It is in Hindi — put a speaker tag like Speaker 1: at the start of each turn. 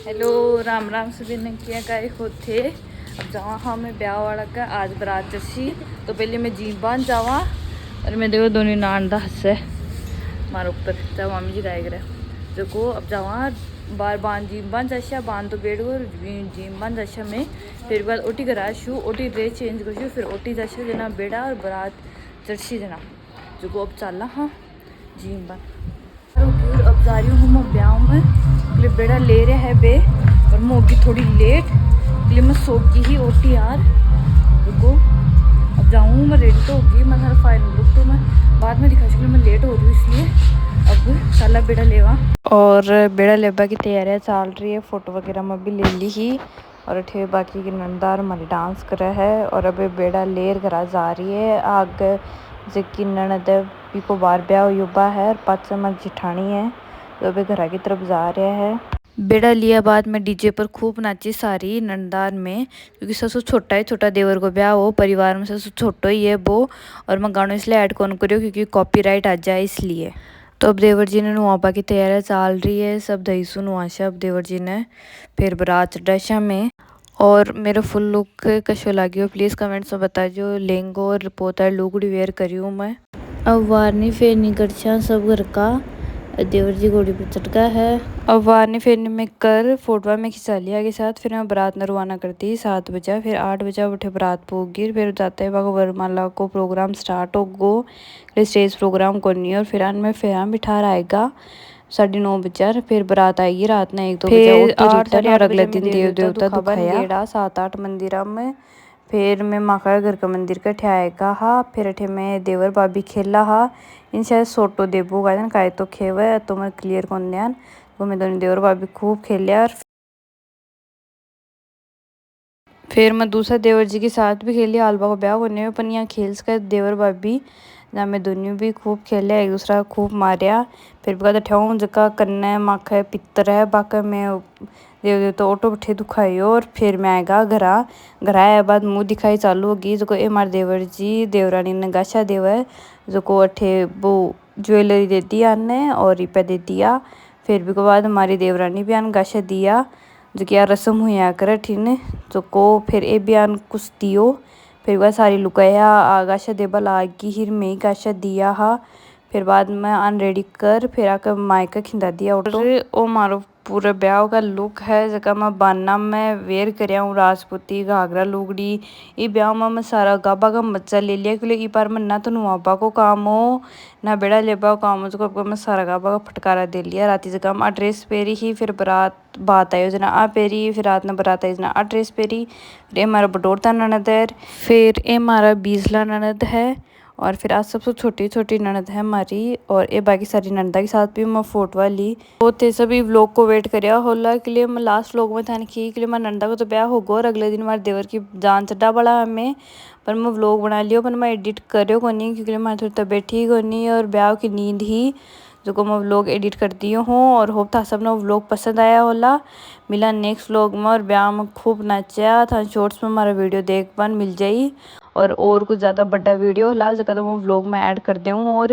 Speaker 1: हेलो राम राम सभी ने किया गाय होते। अब जावा हाँ मैं ब्याह वाला का आज बरात जैसी तो पहले मैं जीप बांध जावा और मैं देखो दोनों नान दा हंसे मारे ऊपर चाहे मामी जी गाय करे देखो अब जावा बार बांध जीप बांध जाशा बांध तो बेड़ और जीप बांध जाशा मैं फिर बाद ओटी करा शू ओटी ड्रेस चेंज कर फिर ओटी जाशा जना बेड़ा और बरात चढ़शी जना जो अब चला हाँ जीप बांध अब जा रही हूँ मैं ब्याह में बेड़ा ले रहे है बे और मैं होगी थोड़ी लेट इसलिए मैं सोगी ही ओटी यार रुको अब जाऊँ मैं रेडी तो होगी मैं सारा फाइनल लुक तो मैं बाद में दिखा चुकी मैं लेट हो रही हूँ इसलिए अब साला बेड़ा लेवा और बेड़ा लेबा की तैयारियाँ चल रही है। फोटो वगैरह मैं भी ले ली ही और अठे बाकी की नंदार हमारी डांस कर रहा है और अभी बेड़ा लेर करा जा रही है आग जिसकी ननद भी को बार ब्याह युवा है और पाँच हमारी जिठानी है तो अभी घर की तरफ जा रहे हैं। बेड़ा लिया बाद में डीजे पर खूब नाची सारी नंदार में क्योंकि सबसे छोटा है छोटा देवर को ब्याह हो परिवार में सबसे छोटा ही है वो और मैं गानों इसलिए ऐड कौन करियो क्योंकि कॉपीराइट आ जाए इसलिए। तो अब देवर जी ने नुआपा की तैयारियां चल रही है सब दहीसू नुआशा अब देवर जी ने फिर बरात चढ़ाशा में और मेरा फुल लुक कशो लगी हो प्लीज़ कमेंट्स में बता जो लेंगो और पोता लुगड़ी वेयर करी हूँ मैं। अब वारनी फेरनी करछा सब घर का देवर जी घोड़ी पर चटका है। अब वारनी फेरनी में कर फोटोआ में खिंचा लिया के साथ फिर मैं बारात न रवाना करती 7 बजे फिर 8 बजे उठे बारात पोगी फिर जाते हैं वरमाला को प्रोग्राम स्टार्ट हो गो स्टेज प्रोग्राम करनी और फिर में फेरा बिठा आएगा 9:30 बजे फिर बारात आएगी रात ने 1-2 बजे और अगले दिन देव देवता दुखाया 7-8 मंदिर में फिर मैं माका घर का मंदिर का ठियाएगा हा फिर अठे में देवर भाभी खेला हा इन शायद सोटो देबू का काय तो खेवे तो मैं क्लियर कौन ध्यान तो मैं दोनों देवर भाभी खूब खेले और फिर मैं दूसरा देवर जी के साथ भी खेली आलबा को ब्याह करने में पर यहाँ खेल कर देवर भाभी जहाँ मैं दोनों भी खूब खेले एक दूसरा खूब मारिया फिर बता ठेऊ जका कन्ने माखे पितर है बाका मैं देव तो ऑटो बैठे दुखाई और फिर मैं आएगा घर आया बाद मुँह दिखाई चालू होगी जो ये हमारे देवर जी देवरानी ने गाशा देव है जो को अठे वो ज्वेलरी दे दिया ने और रिपा दे दिया फिर भी के बाद हमारी देवरानी भी आन गाशा दिया जो कि यार रस्म हुआ करे ठीक जो को फिर ए बयान कुछ दियो फिर वह सारी लुकाया आगाशा देबल आगी हिर में गाशा दिया हा फिर बाद में अनरेडी कर फिर आकर मायका खिंदा दिया ऑटो ओ मारो पूरा ब्याह का लुक है जगह मैं बाना में वेयर करया हूँ राजपूती घाघरा लुगड़ी ये ब्याह में मैं सारा गाबा का मजा ले लिया क्योंकि बार में ना तो नुआबा को काम हो ना बेड़ा लेबा को काम हो जो मैं सारा गाबा का फटकारा दे लिया राती जगह मैं ड्रेस पेरी ही फिर बात आई जना आ पेरी फिर रात में बारात आई जना आ ड्रेस पेरी फिर ये हमारा बटोरता ननद है फिर ये हमारा बीसला ननद है और फिर आज सबसे छोटी छोटी ननद है हमारी और ये बाकी सारी ननदा के साथ भी मैं फोटो ली वो थे सभी व्लॉग को वेट करिया होला के लिए मैं लास्ट व्लॉग में था कि के लिए मैं नंदा को तो ब्याह होगा और अगले दिन हमारे देवर की जान चढ़ा बड़ा हमें पर मैं व्लॉग बना लियो पर मैं एडिट करियो को नहीं क्योंकि हमारी थोड़ी तबीयत ठीक होनी और ब्याह की नींद ही जो को मैं व्लॉग एडिट करती हूँ और होप था सबने व्लॉग पसंद आया होला मिला नेक्स्ट व्लॉग में और ब्याह में खूब नाचा था शॉर्ट्स में हमारा वीडियो देख पान मिल जाई और कुछ ज़्यादा बड़ा वीडियो ला जगह तो मैं व्लॉग में ऐड कर दूँ और